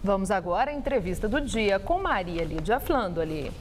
Vamos agora à entrevista do dia com Maria Lídia Flandoli.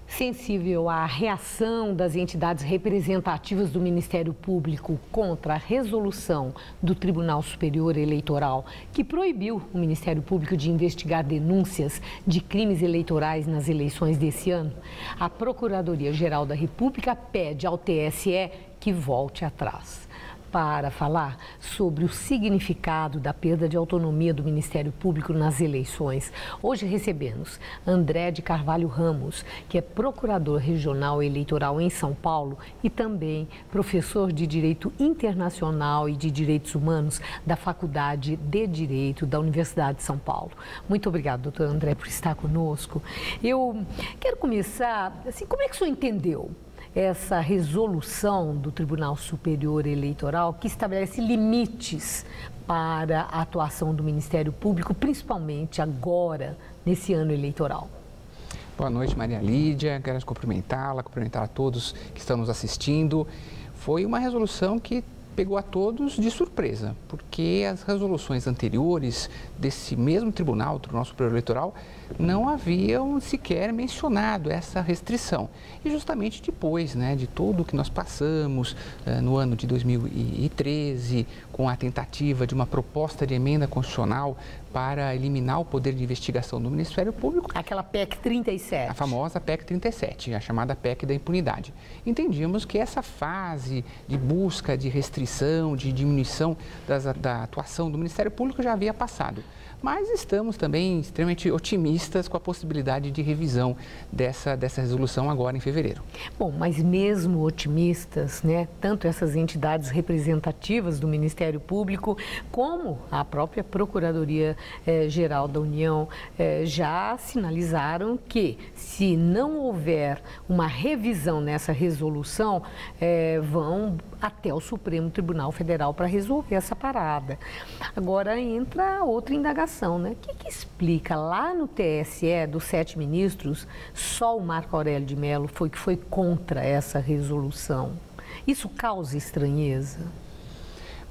Sensível à reação das entidades representativas do Ministério Público contra a resolução do Tribunal Superior Eleitoral, que proibiu o Ministério Público de investigar denúncias de crimes eleitorais nas eleições desse ano, a Procuradoria-Geral da República pede ao TSE que volte atrás. Para falar sobre o significado da perda de autonomia do Ministério Público nas eleições, hoje recebemos André de Carvalho Ramos, que é procurador regional eleitoral em São Paulo e também professor de Direito Internacional e de Direitos Humanos da Faculdade de Direito da Universidade de São Paulo. Muito obrigado, doutor André, por estar conosco. Eu quero começar, assim, como é que o senhor entendeu essa resolução do Tribunal Superior Eleitoral que estabelece limites para a atuação do Ministério Público, principalmente agora, nesse ano eleitoral? Boa noite, Maria Lídia. Quero cumprimentar a todos que estão nos assistindo. Foi uma resolução que pegou a todos de surpresa, porque as resoluções anteriores desse mesmo tribunal, o Tribunal Superior Eleitoral, não haviam sequer mencionado essa restrição. E justamente depois, de tudo que nós passamos no ano de 2013, com a tentativa de uma proposta de emenda constitucional para eliminar o poder de investigação do Ministério Público. Aquela PEC 37. A famosa PEC 37, a chamada PEC da impunidade. Entendíamos que essa fase de busca de restrição, de diminuição da atuação do Ministério Público já havia passado. Mas estamos também extremamente otimistas com a possibilidade de revisão dessa resolução agora em fevereiro. Bom, mas mesmo otimistas, tanto essas entidades representativas do Ministério Público como a própria Procuradoria-Geral da União já sinalizaram que, se não houver uma revisão nessa resolução, vão até o Supremo Tribunal Federal para resolver essa parada. Agora entra outra indagação. O que explica lá no TSE dos 7 ministros, só o Marco Aurélio de Mello foi contra essa resolução? Isso causa estranheza?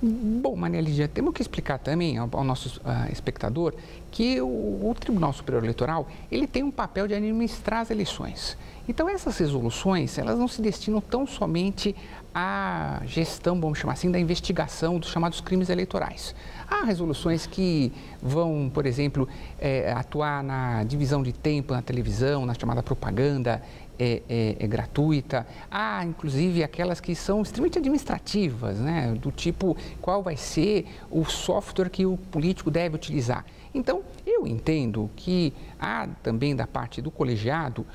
Bom, Maria Lídia, temos que explicar também ao nosso espectador que o Tribunal Superior Eleitoral ele tem um papel de administrar as eleições. Então, essas resoluções, elas não se destinam tão somente à gestão, vamos chamar assim, da investigação dos chamados crimes eleitorais. Há resoluções que vão, por exemplo, atuar na divisão de tempo na televisão, na chamada propaganda gratuita. Há, inclusive, aquelas que são extremamente administrativas, do tipo qual vai ser o software que o político deve utilizar. Então, eu entendo que há também da parte do colegiado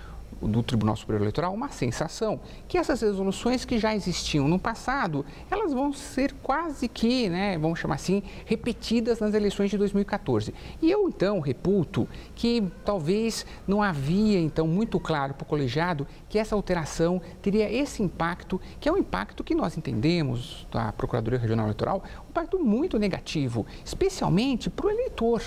do Tribunal Superior Eleitoral uma sensação que essas resoluções que já existiam no passado, elas vão ser quase que, vamos chamar assim, repetidas nas eleições de 2014. E eu, então, reputo que talvez não havia, então, muito claro para o colegiado que essa alteração teria esse impacto, que é um impacto que nós entendemos da Procuradoria Regional Eleitoral, um impacto muito negativo, especialmente para o eleitor,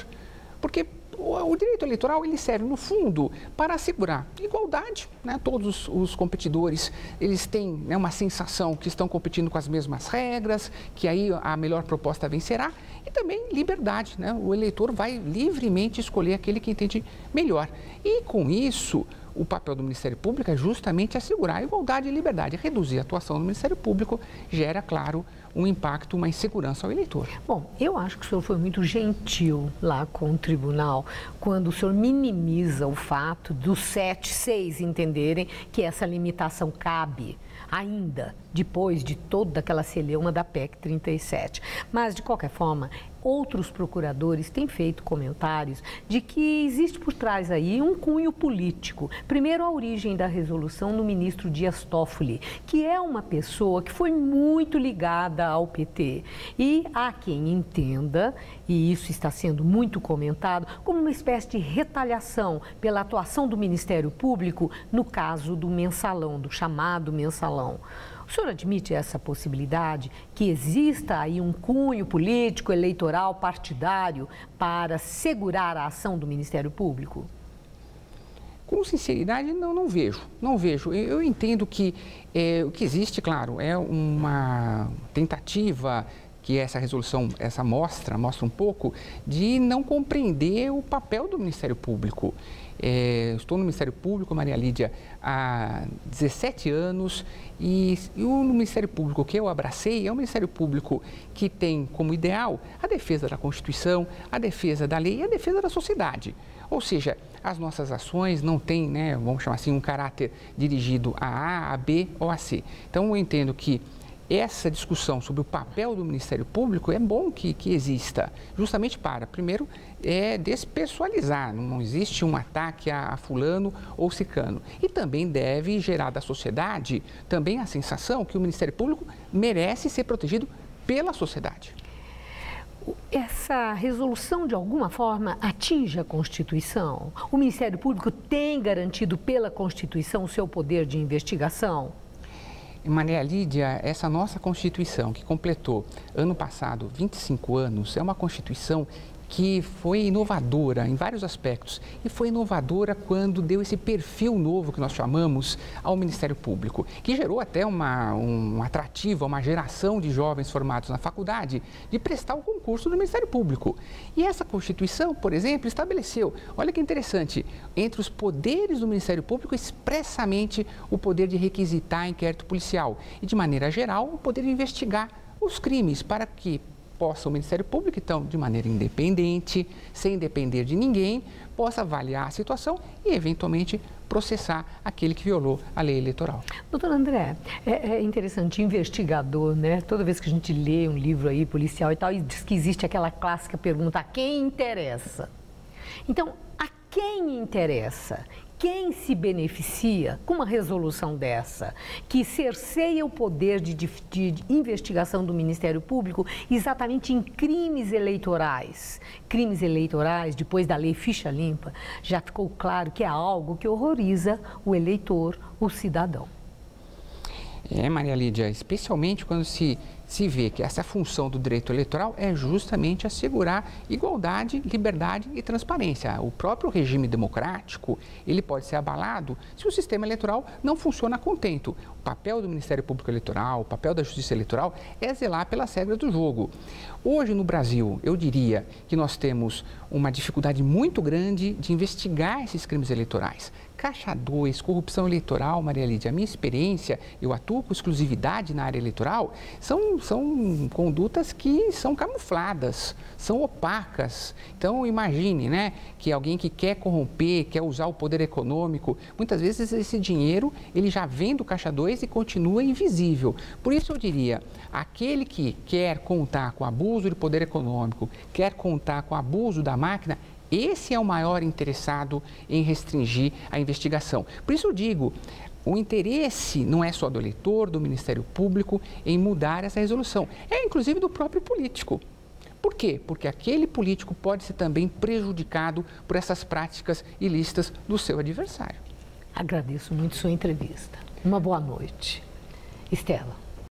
porque o direito eleitoral ele serve, no fundo, para assegurar igualdade, Todos os competidores, eles têm uma sensação que estão competindo com as mesmas regras, que aí a melhor proposta vencerá, e também liberdade, O eleitor vai livremente escolher aquele que entende melhor. E com isso, o papel do Ministério Público é justamente assegurar a igualdade e liberdade. Reduzir a atuação do Ministério Público gera, claro, um impacto, uma insegurança ao eleitor. Bom, eu acho que o senhor foi muito gentil lá com o tribunal quando o senhor minimiza o fato dos 6 entenderem que essa limitação cabe ainda depois de toda aquela celeuma da PEC 37. Mas, de qualquer forma, outros procuradores têm feito comentários de que existe por trás aí um cunho político. Primeiro, a origem da resolução no ministro Dias Toffoli, que é uma pessoa que foi muito ligada ao PT. E há quem entenda, e isso está sendo muito comentado, como uma espécie de retaliação pela atuação do Ministério Público no caso do mensalão, do chamado mensalão. O senhor admite essa possibilidade, que exista aí um cunho político, eleitoral, partidário para segurar a ação do Ministério Público? Com sinceridade, não vejo. Eu entendo que o que existe, claro, é uma tentativa que essa resolução, mostra um pouco de não compreender o papel do Ministério Público. Estou no Ministério Público, Maria Lídia, há 17 anos e o Ministério Público que eu abracei é um Ministério Público que tem como ideal a defesa da Constituição, a defesa da lei e a defesa da sociedade. Ou seja, as nossas ações não têm, vamos chamar assim, um caráter dirigido a A, a B ou a C. Então, eu entendo que essa discussão sobre o papel do Ministério Público é bom que exista, justamente para, primeiro, despessoalizar, não existe um ataque a fulano ou ciclano. E também deve gerar da sociedade também a sensação que o Ministério Público merece ser protegido pela sociedade. Essa resolução, de alguma forma, atinge a Constituição? O Ministério Público tem garantido pela Constituição o seu poder de investigação? Maria Lídia, essa nossa Constituição, que completou ano passado 25 anos, é uma Constituição que foi inovadora em vários aspectos e foi inovadora quando deu esse perfil novo que nós chamamos ao Ministério Público, que gerou até um atrativo, uma geração de jovens formados na faculdade de prestar o concurso do Ministério Público. E essa Constituição, por exemplo, estabeleceu, olha que interessante, entre os poderes do Ministério Público expressamente o poder de requisitar inquérito policial e, de maneira geral, o poder de investigar os crimes para que possa o Ministério Público, então, de maneira independente, sem depender de ninguém, possa avaliar a situação e, eventualmente, processar aquele que violou a lei eleitoral. Doutor André, é interessante, investigador, né? Toda vez que a gente lê um livro aí, policial e tal, e diz que existe aquela clássica pergunta, a quem interessa? Então, a quem interessa? Quem se beneficia com uma resolução dessa, que cerceia o poder de investigação do Ministério Público exatamente em crimes eleitorais? Crimes eleitorais, depois da lei ficha limpa, já ficou claro que é algo que horroriza o eleitor, o cidadão. Maria Lídia, especialmente quando se vê que essa função do direito eleitoral é justamente assegurar igualdade, liberdade e transparência. O próprio regime democrático, ele pode ser abalado se o sistema eleitoral não funciona a contento. O papel do Ministério Público Eleitoral, o papel da Justiça Eleitoral é zelar pelas regras do jogo. Hoje no Brasil, eu diria que nós temos uma dificuldade muito grande de investigar esses crimes eleitorais. Caixa 2, corrupção eleitoral, Maria Lídia, a minha experiência, eu atuo com exclusividade na área eleitoral, são condutas que são camufladas, são opacas. Então, imagine, que alguém que quer corromper, quer usar o poder econômico, muitas vezes esse dinheiro, ele já vem do Caixa 2 e continua invisível. Por isso eu diria, aquele que quer contar com abuso de poder econômico, quer contar com abuso da máquina, esse é o maior interessado em restringir a investigação. Por isso eu digo, o interesse não é só do eleitor, do Ministério Público em mudar essa resolução, é inclusive do próprio político. Por quê? Porque aquele político pode ser também prejudicado por essas práticas ilícitas do seu adversário. Agradeço muito sua entrevista. Uma boa noite. Estela.